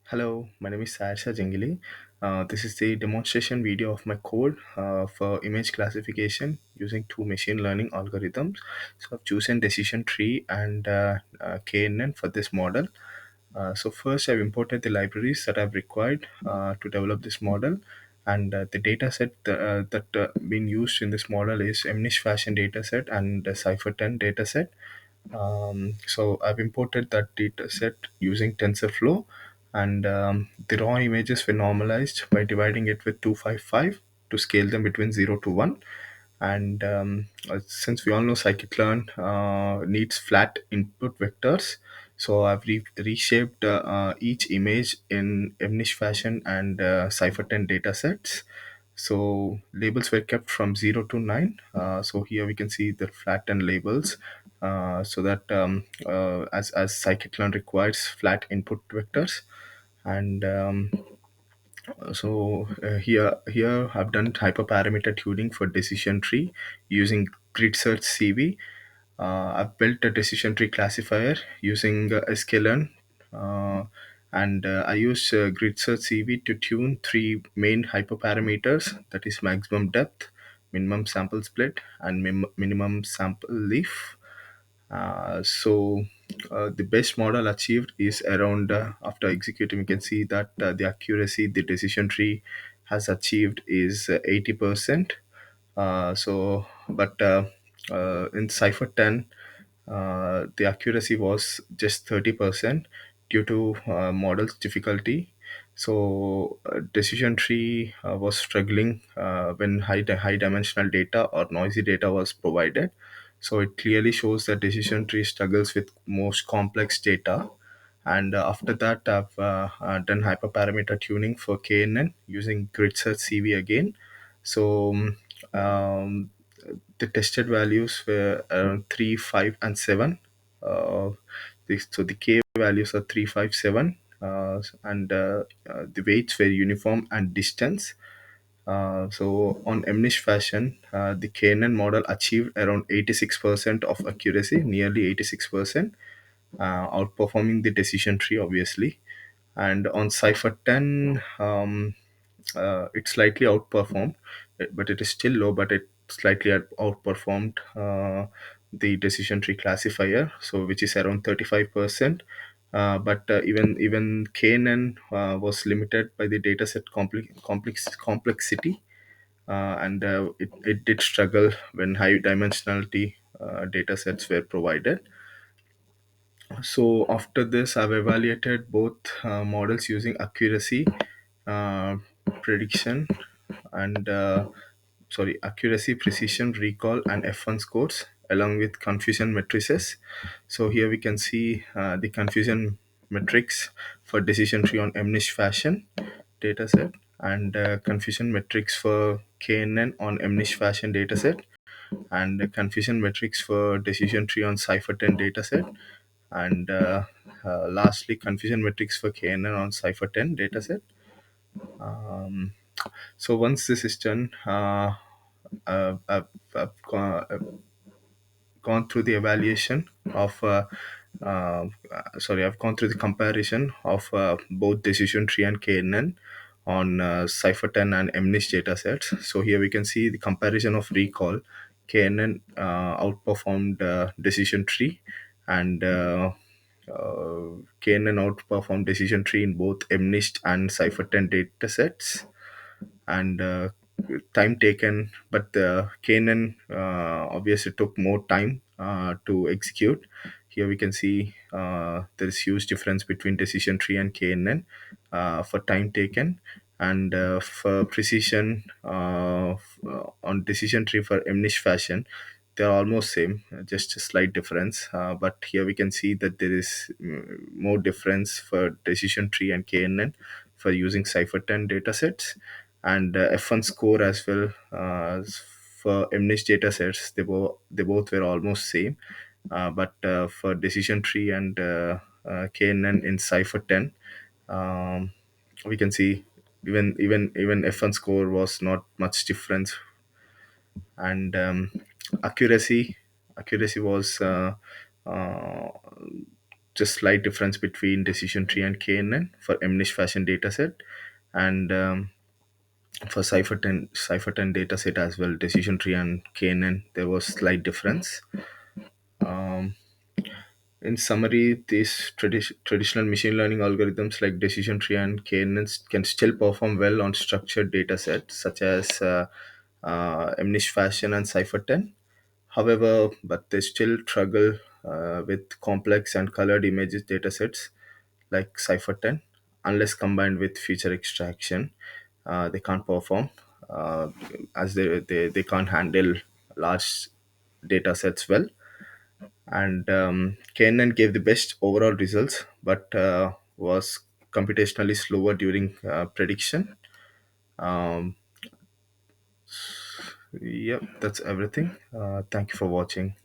Hello, my name is Sai Harsha Jangili. This is the demonstration video of my code for image classification using two machine learning algorithms. So I've chosen decision tree and KNN for this model. So first I've imported the libraries that I've required to develop this model. And the data set that been used in this model is MNIST fashion dataset and the Cipher 10 dataset. So I've imported that data set using TensorFlow, and the raw images were normalized by dividing it with 255 to scale them between 0 to 1. And since we all know scikit-learn needs flat input vectors, so I've reshaped each image in MNIST fashion and Cipher 10 datasets. So labels were kept from 0 to 9. So here we can see the flattened labels, so that as scikit-learn requires flat input vectors. And here I've done hyperparameter tuning for decision tree using grid search CV. I've built a decision tree classifier using sklearn, and I use grid search CV to tune three main hyperparameters, that is maximum depth, minimum sample split, and minimum sample leaf. The best model achieved is around, after executing, we can see that the accuracy the decision tree has achieved is 80%. But in Cipher 10, the accuracy was just 30% due to model's difficulty. So decision tree was struggling when high dimensional data or noisy data was provided. So it clearly shows that decision tree struggles with most complex data. And after that, I've done hyperparameter tuning for KNN using grid search CV again. So um, the tested values were around 3, 5, and 7. Uh, so the K values are 3, 5, 7, and the weights were uniform and distance. So on MNIST fashion, the KNN model achieved around 86% of accuracy, nearly 86%, outperforming the decision tree, obviously. And on Cipher 10, it slightly outperformed, but it is still low, but it slightly outperformed the decision tree classifier, so which is around 35%. But even KNN was limited by the dataset complexity, and it did struggle when high dimensionality data sets were provided. So after this, I've evaluated both models using accuracy, uh, prediction, and accuracy, precision, recall, and F1 scores, along with confusion matrices. So here we can see the confusion metrics for decision tree on MNIST fashion dataset, and confusion metrics for KNN on MNIST fashion dataset, and the confusion metrics for decision tree on Cipher 10 dataset, and lastly confusion metrics for KNN on Cipher 10 dataset. Um, so once this is done, I've gone through the evaluation of I've gone through the comparison of both decision tree and KNN on Cipher 10 and MNIST datasets. So here we can see the comparison of recall. KNN outperformed decision tree, and KNN outperformed decision tree in both MNIST and Cipher 10 datasets. And time taken, but the Canaan obviously took more time to execute. Here we can see there is huge difference between decision tree and Canaan for time taken, and for precision on decision tree for MNIST fashion, they're almost same, just a slight difference. But here we can see that there is more difference for decision tree and KNN for using Cipher 10 datasets, and F1 score as well. For MNIST datasets, they both were almost same, but for decision tree and KNN in Cipher 10, um, we can see even F1 score was not much difference. And accuracy was uh, just slight difference between decision tree and KNN for MNIST fashion dataset, and for Cipher 10 dataset as well, decision tree and KNN, there was slight difference. Um, in summary, these traditional machine learning algorithms like decision tree and KNN can still perform well on structured data sets such as MNIST fashion and Cipher 10. However, but they still struggle with complex and colored images datasets like Cipher 10. Unless combined with feature extraction, they can't perform, uh, as they can't handle large datasets well. And KNN gave the best overall results, but was computationally slower during prediction. Um, yep, that's everything. Thank you for watching.